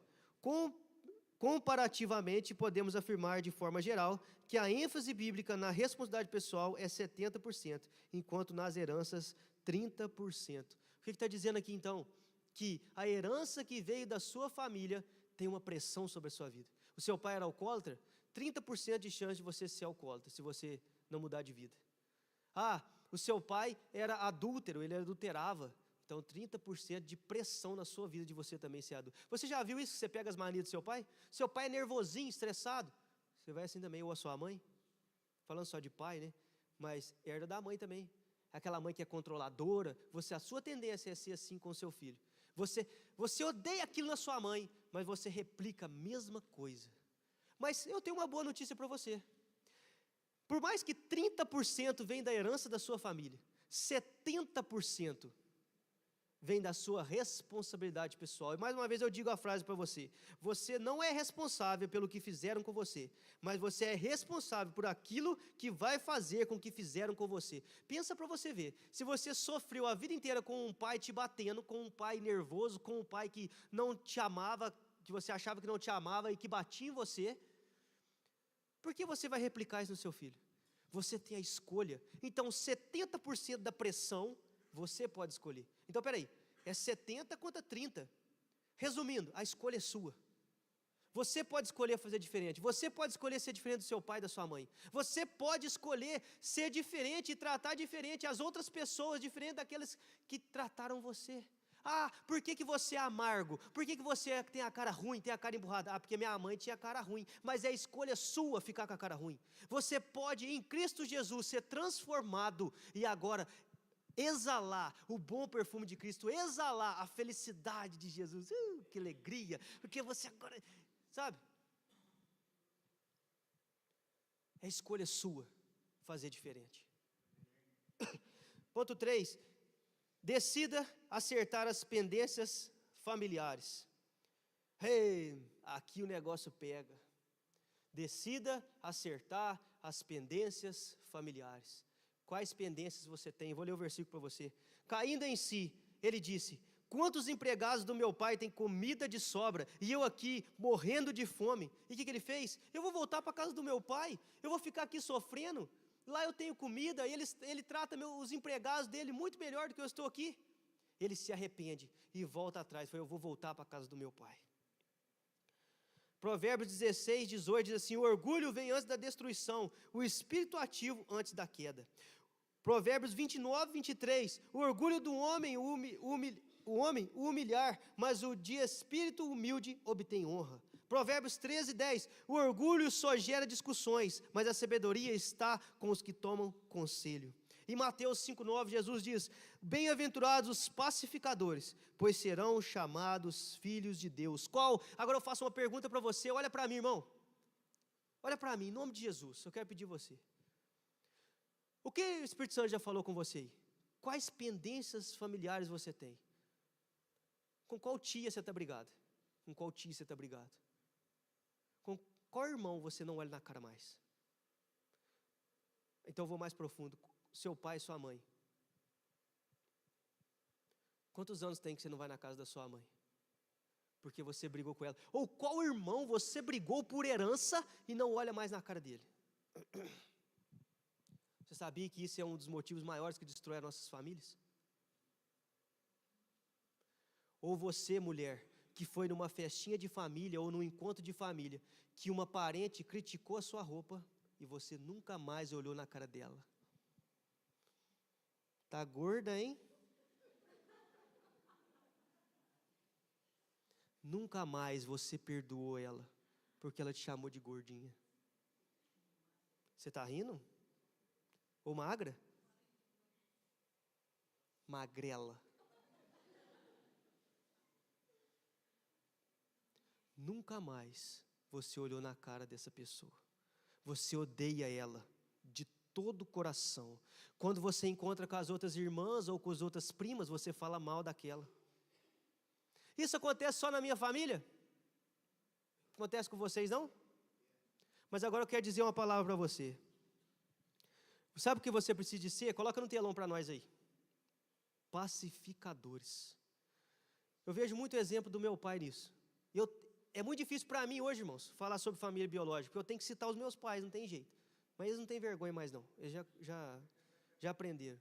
Comparativamente, podemos afirmar de forma geral que a ênfase bíblica na responsabilidade pessoal é 70%, enquanto nas heranças 30%. O que está dizendo aqui então? Que a herança que veio da sua família tem uma pressão sobre a sua vida. O seu pai era alcoólatra? 30% de chance de você ser alcoólatra, se você não mudar de vida. Ah, o seu pai era adúltero, ele adulterava. Então, 30% de pressão na sua vida de você também ser adulto. Você já viu isso? Você pega as manias do seu pai? Seu pai é nervosinho, estressado. Você vai assim também, ou a sua mãe? Falando só de pai, né? Mas herda da mãe também. Aquela mãe que é controladora, a sua tendência é ser assim com o seu filho. Você odeia aquilo na sua mãe, mas você replica a mesma coisa. Mas eu tenho uma boa notícia para você. Por mais que 30% vem da herança da sua família, 70% vem da sua responsabilidade pessoal. E mais uma vez eu digo a frase para você: você não é responsável pelo que fizeram com você, mas você é responsável por aquilo que vai fazer com que fizeram com você. Pensa para você ver, se você sofreu a vida inteira com um pai te batendo, com um pai nervoso, com um pai que não te amava, que você achava que não te amava e que batia em você, por que você vai replicar isso no seu filho? Você tem a escolha. Então 70% da pressão você pode escolher. Então, peraí, é 70 contra 30. Resumindo, a escolha é sua. Você pode escolher fazer diferente. Você pode escolher ser diferente do seu pai e da sua mãe. Você pode escolher ser diferente e tratar diferente as outras pessoas, diferente daquelas que trataram você. Ah, por que você é amargo? Por que você tem a cara ruim, tem a cara emburrada? Ah, porque minha mãe tinha a cara ruim. Mas é escolha sua ficar com a cara ruim. Você pode, em Cristo Jesus, ser transformado e agora exalar o bom perfume de Cristo, exalar a felicidade de Jesus. Que alegria, porque você agora, sabe? É escolha sua fazer diferente. Ponto 3, decida acertar as pendências familiares. Aqui o negócio pega. Decida acertar as pendências familiares. Quais pendências você tem? Vou ler o versículo para você. Caindo em si, ele disse: quantos empregados do meu pai têm comida de sobra, e eu aqui morrendo de fome? E o que ele fez? Eu vou voltar para a casa do meu pai, eu vou ficar aqui sofrendo, lá eu tenho comida, e ele trata os empregados dele muito melhor do que eu estou aqui. Ele se arrepende e volta atrás, eu vou voltar para a casa do meu pai. Provérbios 16, 18 diz assim: o orgulho vem antes da destruição, o espírito ativo antes da queda. Provérbios 29, 23, o orgulho do homem o humilhar, mas o de espírito humilde obtém honra. Provérbios 13, 10, o orgulho só gera discussões, mas a sabedoria está com os que tomam conselho. Em Mateus 5, 9, Jesus diz: bem-aventurados os pacificadores, pois serão chamados filhos de Deus. Agora eu faço uma pergunta para você, olha para mim, irmão. Olha para mim, em nome de Jesus, eu quero pedir você. O que o Espírito Santo já falou com você aí? Quais pendências familiares você tem? Com qual tia você está brigado? Com qual tia você está brigado? Com qual irmão você não olha na cara mais? Então eu vou mais profundo. Seu pai e sua mãe. Quantos anos tem que você não vai na casa da sua mãe? Porque você brigou com ela. Ou qual irmão você brigou por herança e não olha mais na cara dele? Você sabia que isso é um dos motivos maiores que destrói as nossas famílias? Ou você, mulher, que foi numa festinha de família ou num encontro de família, que uma parente criticou a sua roupa e você nunca mais olhou na cara dela. Tá gorda, hein? Nunca mais você perdoou ela, porque ela te chamou de gordinha. Você está rindo? Ou magra? Magrela. Nunca mais você olhou na cara dessa pessoa. Você odeia ela de todo o coração. Quando você encontra com as outras irmãs ou com as outras primas, você fala mal daquela. Isso acontece só na minha família? Acontece com vocês, não? Mas agora eu quero dizer uma palavra para você. Sabe o que você precisa de ser? Coloca no telão para nós aí. Pacificadores. Eu vejo muito exemplo do meu pai nisso. É muito difícil para mim hoje, irmãos, falar sobre família biológica, porque eu tenho que citar os meus pais, não tem jeito. Mas eles não têm vergonha mais não, eles já aprenderam.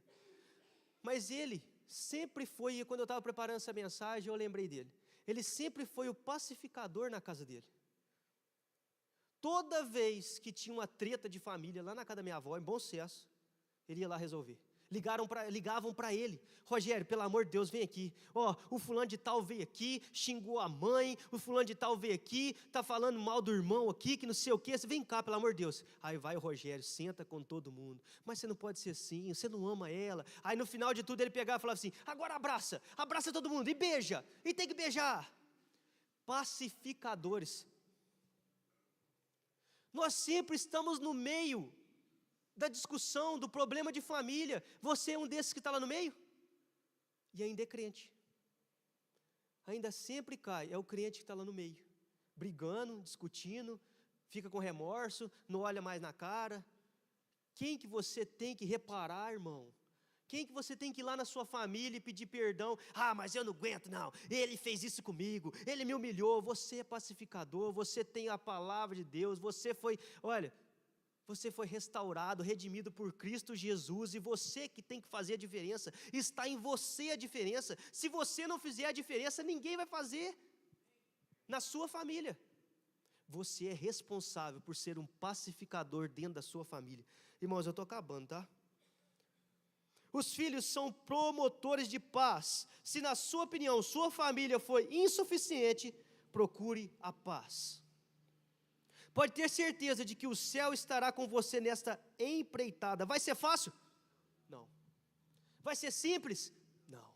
Mas ele sempre foi, quando eu estava preparando essa mensagem, eu lembrei dele. Ele sempre foi o pacificador na casa dele. Toda vez que tinha uma treta de família lá na casa da minha avó, em Bom Sucesso, ele ia lá resolver. Ligavam para ele: Rogério, pelo amor de Deus, vem aqui. O fulano de tal veio aqui, xingou a mãe, o fulano de tal veio aqui, está falando mal do irmão aqui, que não sei o quê, você vem cá, pelo amor de Deus. Aí vai o Rogério, senta com todo mundo: mas você não pode ser assim, você não ama ela. Aí no final de tudo ele pegava e falava assim: agora abraça todo mundo, e beija, e tem que beijar. Pacificadores. Nós sempre estamos no meio da discussão, do problema de família. Você é um desses que está lá no meio? E ainda é crente. Ainda sempre cai, é o crente que está lá no meio, brigando, discutindo, fica com remorso, não olha mais na cara. Quem que você tem que reparar, irmão? Quem que você tem que ir lá na sua família e pedir perdão? Mas eu não aguento não, ele fez isso comigo, ele me humilhou. Você é pacificador, você tem a palavra de Deus, você foi restaurado, redimido por Cristo Jesus, e você que tem que fazer a diferença, está em você a diferença. Se você não fizer a diferença, ninguém vai fazer na sua família. Você é responsável por ser um pacificador dentro da sua família. Irmãos, eu estou acabando, tá? Os filhos são promotores de paz. Se na sua opinião, sua família foi insuficiente, procure a paz. Pode ter certeza de que o céu estará com você nesta empreitada. Vai ser fácil? Não. Vai ser simples? Não.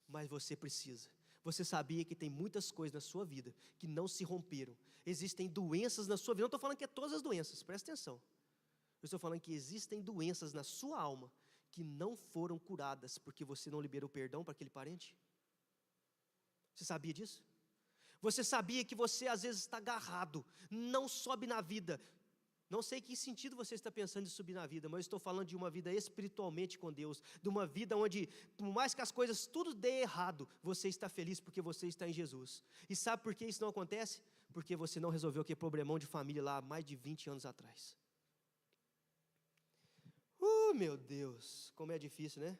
Mas você precisa. Você sabia que tem muitas coisas na sua vida que não se romperam. Existem doenças na sua vida. Não estou falando que é todas as doenças, presta atenção. Eu estou falando que existem doenças na sua alma que não foram curadas porque você não liberou perdão para aquele parente. Você sabia disso? Você sabia que você às vezes está agarrado, não sobe na vida. Não sei que sentido você está pensando em subir na vida, mas eu estou falando de uma vida espiritualmente com Deus, de uma vida onde, por mais que as coisas tudo dê errado, você está feliz porque você está em Jesus. E sabe por que isso não acontece? Porque você não resolveu aquele problemão de família lá há mais de 20 anos atrás. Meu Deus, como é difícil, né?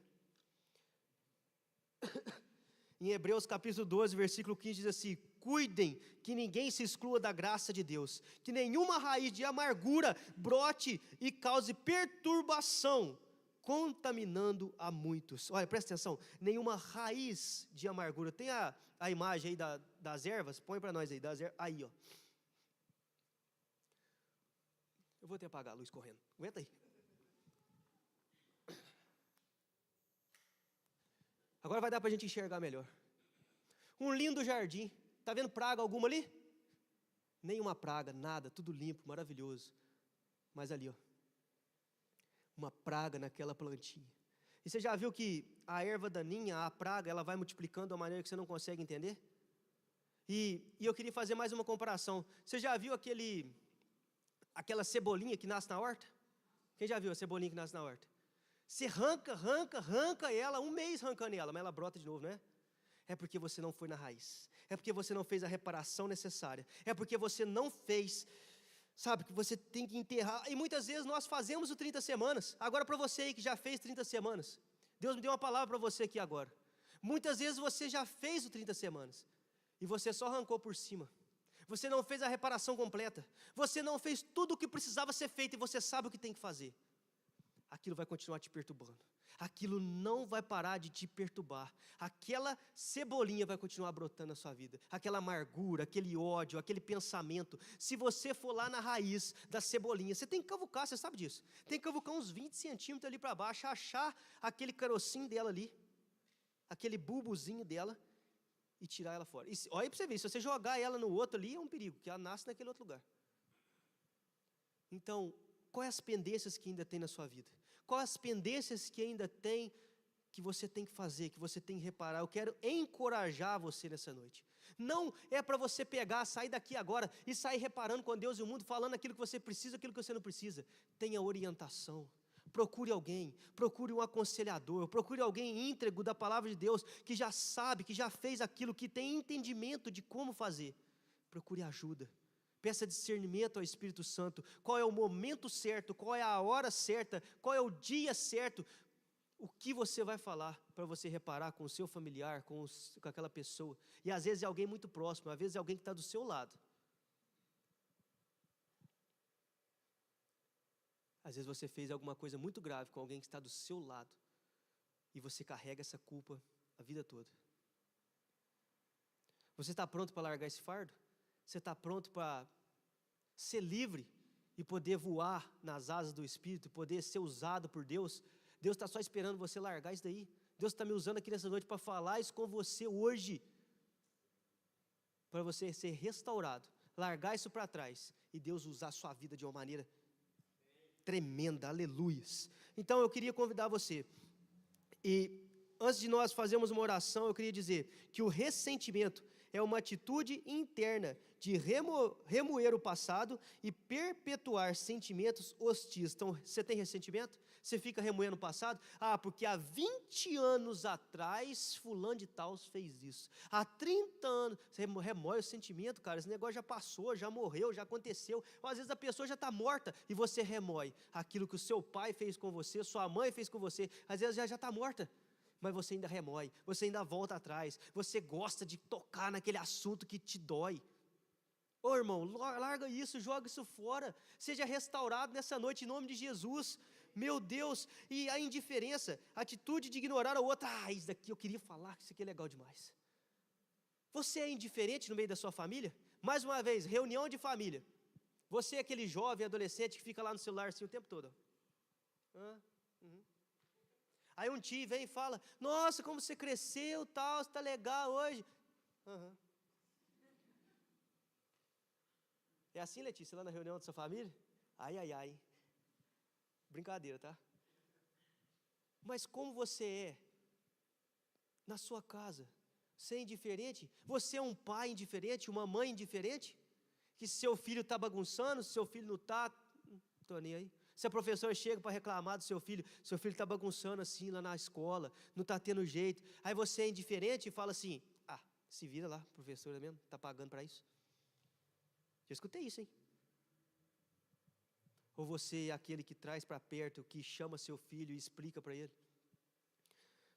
Em Hebreus capítulo 12, versículo 15 diz assim: cuidem que ninguém se exclua da graça de Deus, que nenhuma raiz de amargura brote e cause perturbação, contaminando a muitos. Olha, presta atenção, nenhuma raiz de amargura. Tem a imagem aí das ervas? Põe para nós aí, das ervas. Aí, ó. Eu vou até apagar a luz correndo, aguenta aí. Agora vai dar para a gente enxergar melhor. Um lindo jardim. Está vendo praga alguma ali? Nenhuma praga, nada, tudo limpo, maravilhoso. Mas ali, ó, uma praga naquela plantinha. E você já viu que a erva daninha, a praga, ela vai multiplicando de uma maneira que você não consegue entender? E eu queria fazer mais uma comparação. Você já viu aquela cebolinha que nasce na horta? Quem já viu a cebolinha que nasce na horta? Você arranca ela, um mês arrancando ela, mas ela brota de novo, né? É porque você não foi na raiz. É porque você não fez a reparação necessária. É porque você não fez, sabe, que você tem que enterrar. E muitas vezes nós fazemos o 30 semanas. Agora para você aí que já fez 30 semanas. Deus me deu uma palavra para você aqui agora. Muitas vezes você já fez o 30 semanas. E você só arrancou por cima. Você não fez a reparação completa. Você não fez tudo o que precisava ser feito e você sabe o que tem que fazer. Aquilo vai continuar te perturbando. Aquilo não vai parar de te perturbar. Aquela cebolinha vai continuar brotando na sua vida. Aquela amargura, aquele ódio, aquele pensamento. Se você for lá na raiz da cebolinha, você tem que cavucar, você sabe disso. Tem que cavucar uns 20 centímetros ali para baixo, achar aquele carocinho dela ali, aquele bulbozinho dela e tirar ela fora. E olha aí para você ver, se você jogar ela no outro ali, é um perigo, porque ela nasce naquele outro lugar. Então, quais as pendências que ainda tem na sua vida? Quais as pendências que ainda tem, que você tem que fazer, que você tem que reparar? Eu quero encorajar você nessa noite. Não é para você pegar, sair daqui agora e sair reparando com Deus e o mundo, falando aquilo que você precisa, aquilo que você não precisa. Tenha orientação. Procure alguém, procure um aconselhador, procure alguém íntegro da palavra de Deus, que já sabe, que já fez aquilo, que tem entendimento de como fazer. Procure ajuda. Peça discernimento ao Espírito Santo. Qual é o momento certo? Qual é a hora certa? Qual é o dia certo? O que você vai falar para você reparar com o seu familiar, com aquela pessoa? E às vezes é alguém muito próximo, às vezes é alguém que está do seu lado. Às vezes você fez alguma coisa muito grave com alguém que está do seu lado, e você carrega essa culpa a vida toda. Você está pronto para largar esse fardo? Você está pronto para ser livre e poder voar nas asas do Espírito, poder ser usado por Deus? Deus está só esperando você largar isso daí. Deus está me usando aqui nessa noite para falar isso com você hoje, para você ser restaurado, largar isso para trás e Deus usar a sua vida de uma maneira tremenda, aleluias. Então eu queria convidar você, e antes de nós fazermos uma oração, eu queria dizer que o ressentimento é uma atitude interna de remoer o passado e perpetuar sentimentos hostis. Então, você tem ressentimento? Você fica remoendo o passado? Porque há 20 anos atrás, fulano de tal fez isso. Há 30 anos, você remoe o sentimento, cara, esse negócio já passou, já morreu, já aconteceu. Ou às vezes a pessoa já está morta e você remói aquilo que o seu pai fez com você, sua mãe fez com você, às vezes já está morta. Mas você ainda remói, você ainda volta atrás, você gosta de tocar naquele assunto que te dói. Ô irmão, larga isso, joga isso fora, seja restaurado nessa noite em nome de Jesus, meu Deus. E a indiferença, a atitude de ignorar a outra, isso daqui eu queria falar, isso aqui é legal demais. Você é indiferente no meio da sua família? Mais uma vez, reunião de família, você é aquele jovem, adolescente que fica lá no celular assim o tempo todo. Aí um tio vem e fala, nossa, como você cresceu, tal, você está legal hoje. É assim, Letícia, lá na reunião da sua família? Ai. Brincadeira, tá? Mas como você é na sua casa? Você é indiferente? Você é um pai indiferente, uma mãe indiferente? Que seu filho está bagunçando, seu filho não está, não estou nem aí. Se a professora chega para reclamar do seu filho está bagunçando assim lá na escola, não está tendo jeito, aí você é indiferente e fala assim, se vira lá, professora mesmo, está pagando para isso. Já escutei isso, hein? Ou você é aquele que traz para perto, que chama seu filho e explica para ele?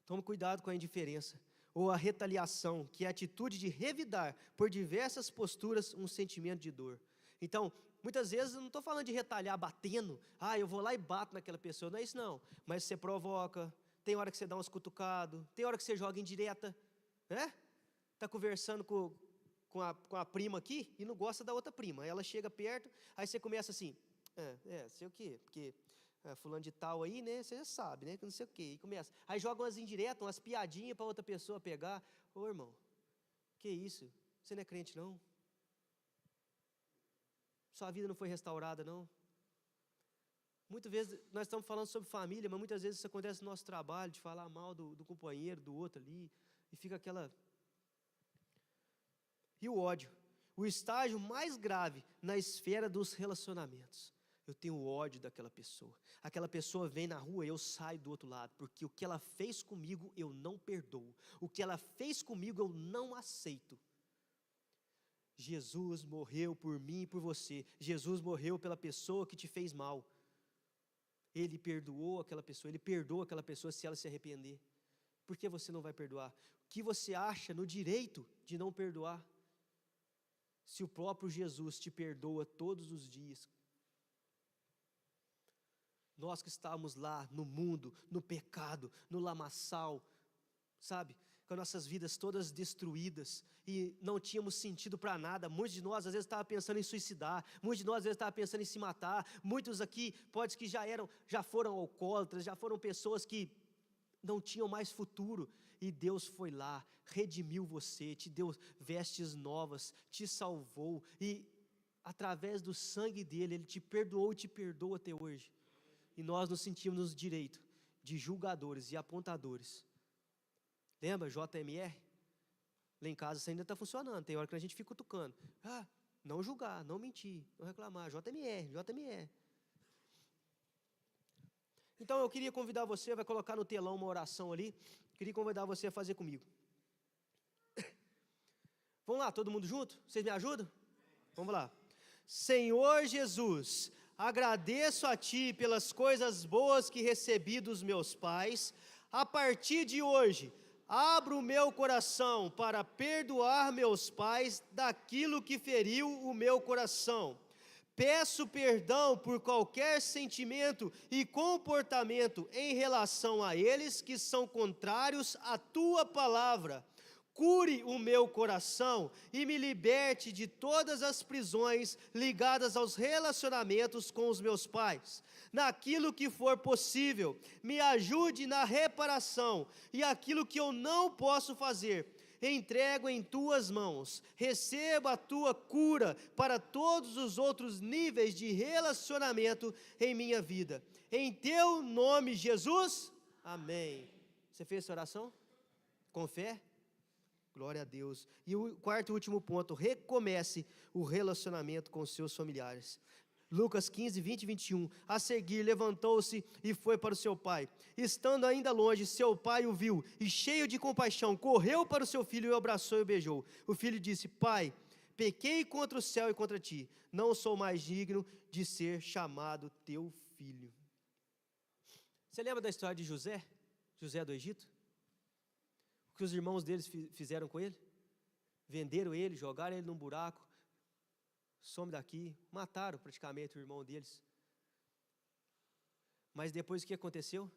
Tome cuidado com a indiferença, ou a retaliação, que é a atitude de revidar por diversas posturas um sentimento de dor. Então, muitas vezes eu não estou falando de retalhar batendo, eu vou lá e bato naquela pessoa, não é isso não, mas você provoca, tem hora que você dá uns cutucados, tem hora que você joga indireta, né? Está conversando com a prima aqui e não gosta da outra prima, aí ela chega perto, aí você começa assim, sei o quê, porque fulano de tal aí, né, você já sabe, né, que não sei o quê, e começa, aí joga umas indiretas, umas piadinhas para outra pessoa pegar. Ô irmão, que isso, você não é crente não? Sua vida não foi restaurada, não? Muitas vezes, nós estamos falando sobre família, mas muitas vezes isso acontece no nosso trabalho, de falar mal do companheiro, do outro ali, e fica aquela... E o ódio, o estágio mais grave na esfera dos relacionamentos. Eu tenho ódio daquela pessoa vem na rua e eu saio do outro lado, porque o que ela fez comigo eu não perdoo, o que ela fez comigo eu não aceito. Jesus morreu por mim e por você. Jesus morreu pela pessoa que te fez mal. Ele perdoou aquela pessoa, Ele perdoa aquela pessoa se ela se arrepender. Por que você não vai perdoar? O que você acha no direito de não perdoar? Se o próprio Jesus te perdoa todos os dias. Nós que estávamos lá no mundo, no pecado, no lamaçal, sabe? Com as nossas vidas todas destruídas e não tínhamos sentido para nada. Muitos de nós às vezes estavam pensando em suicidar, muitos de nós às vezes estavam pensando em se matar, muitos aqui pode que já foram alcoólatras, já foram pessoas que não tinham mais futuro, e Deus foi lá, redimiu você, te deu vestes novas, te salvou, e através do sangue dele, Ele te perdoou e te perdoa até hoje. E nós nos sentimos no direito de julgadores e apontadores. Lembra, JMR? Lá em casa isso ainda está funcionando, tem hora que a gente fica cutucando. Não julgar, não mentir, não reclamar, JMR. Então eu queria convidar você, vai colocar no telão uma oração ali, queria convidar você a fazer comigo. Vamos lá, todo mundo junto? Vocês me ajudam? Vamos lá. Senhor Jesus, agradeço a Ti pelas coisas boas que recebi dos meus pais. A partir de hoje, abro o meu coração para perdoar meus pais daquilo que feriu o meu coração. Peço perdão por qualquer sentimento e comportamento em relação a eles que são contrários à tua palavra. Cure o meu coração e me liberte de todas as prisões ligadas aos relacionamentos com os meus pais. Naquilo que for possível, me ajude na reparação, e aquilo que eu não posso fazer, entrego em tuas mãos. Receba a tua cura para todos os outros níveis de relacionamento em minha vida. Em teu nome, Jesus. Amém. Você fez essa oração? Com fé? Glória a Deus. E o quarto e último ponto: recomece o relacionamento com os seus familiares. Lucas 15, 20 e 21. A seguir, levantou-se e foi para o seu pai. Estando ainda longe, seu pai o viu e, cheio de compaixão, correu para o seu filho e o abraçou e o beijou. O filho disse: Pai, pequei contra o céu e contra ti. Não sou mais digno de ser chamado teu filho. Você lembra da história de José? José do Egito? O que os irmãos deles fizeram com ele? Venderam ele, jogaram ele num buraco. Some daqui, mataram praticamente o irmão deles. Mas depois o que aconteceu?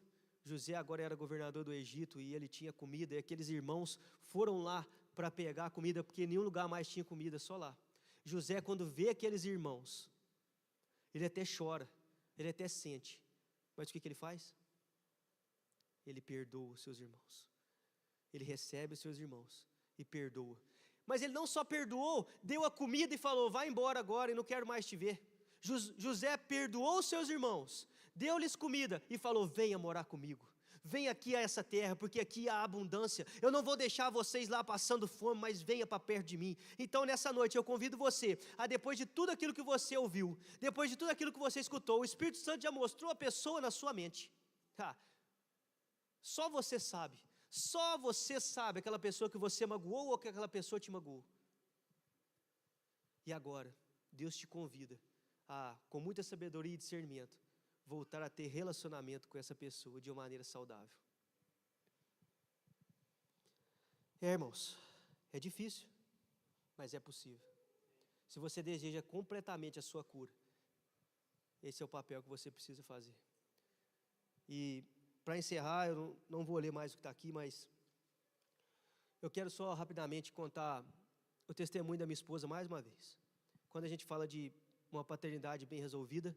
José agora era governador do Egito e ele tinha comida, e aqueles irmãos foram lá para pegar a comida, porque em nenhum lugar mais tinha comida, só lá. José, quando vê aqueles irmãos, ele até chora, ele até sente, mas o que ele faz? Ele perdoa os seus irmãos, ele recebe os seus irmãos e perdoa. Mas ele não só perdoou, deu a comida e falou: vai embora agora e não quero mais te ver. José perdoou os seus irmãos, deu-lhes comida e falou: venha morar comigo, venha aqui a essa terra, porque aqui há abundância. Eu não vou deixar vocês lá passando fome, mas venha para perto de mim. Então nessa noite eu convido você a, depois de tudo aquilo que você ouviu, depois de tudo aquilo que você escutou, o Espírito Santo já mostrou a pessoa na sua mente. Só você sabe. Só você sabe aquela pessoa que você magoou ou que aquela pessoa te magoou. E agora, Deus te convida a, com muita sabedoria e discernimento, voltar a ter relacionamento com essa pessoa de uma maneira saudável. Irmãos, é difícil, mas é possível. Se você deseja completamente a sua cura, esse é o papel que você precisa fazer. E para encerrar, eu não vou ler mais o que está aqui, mas eu quero só rapidamente contar o testemunho da minha esposa mais uma vez. Quando a gente fala de uma paternidade bem resolvida,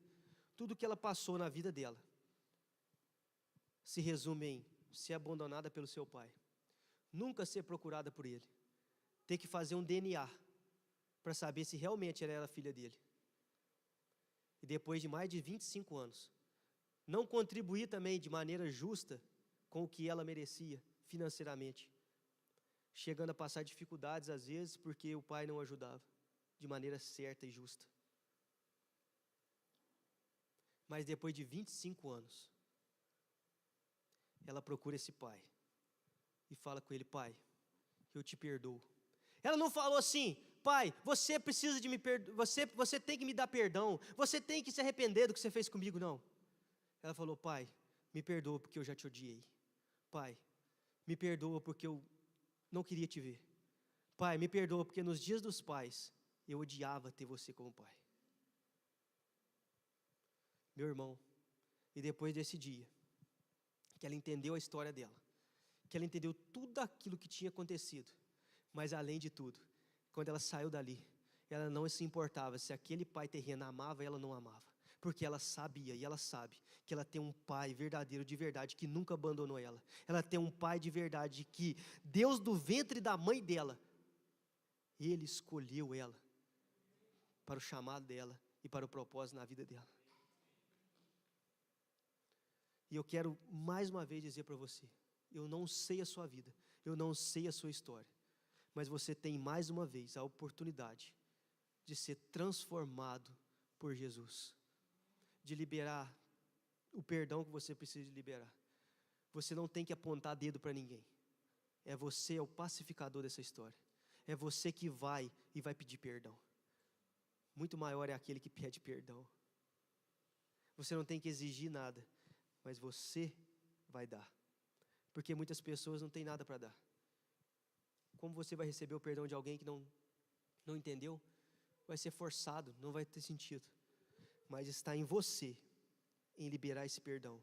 tudo que ela passou na vida dela se resume em ser abandonada pelo seu pai, nunca ser procurada por ele, ter que fazer um DNA para saber se realmente ela era filha dele. E depois de mais de 25 anos, não contribuir também de maneira justa com o que ela merecia financeiramente, chegando a passar dificuldades às vezes porque o pai não ajudava de maneira certa e justa. Mas depois de 25 anos, ela procura esse pai e fala com ele: pai, eu te perdoo. Ela não falou assim: pai, você precisa de me perdoar, você tem que me dar perdão, você tem que se arrepender do que você fez comigo, não. Ela falou: pai, me perdoa porque eu já te odiei. Pai, me perdoa porque eu não queria te ver. Pai, me perdoa porque nos dias dos pais eu odiava ter você como pai. Meu irmão, e depois desse dia, que ela entendeu a história dela, que ela entendeu tudo aquilo que tinha acontecido, mas além de tudo, quando ela saiu dali, ela não se importava se aquele pai terreno amava ela ou não amava. Porque ela sabia e ela sabe que ela tem um pai verdadeiro de verdade que nunca abandonou ela. Ela tem um pai de verdade que Deus do ventre da mãe dela, Ele escolheu ela para o chamado dela e para o propósito na vida dela. E eu quero mais uma vez dizer para você: eu não sei a sua vida, eu não sei a sua história, mas você tem mais uma vez a oportunidade de ser transformado por Jesus, de liberar o perdão que você precisa liberar. Você não tem que apontar dedo para ninguém. É você, é o pacificador dessa história. É você que vai e vai pedir perdão. Muito maior é aquele que pede perdão. Você não tem que exigir nada, mas você vai dar. Porque muitas pessoas não têm nada para dar. Como você vai receber o perdão de alguém que não entendeu? Vai ser forçado, não vai ter sentido. mas está em você, em liberar esse perdão.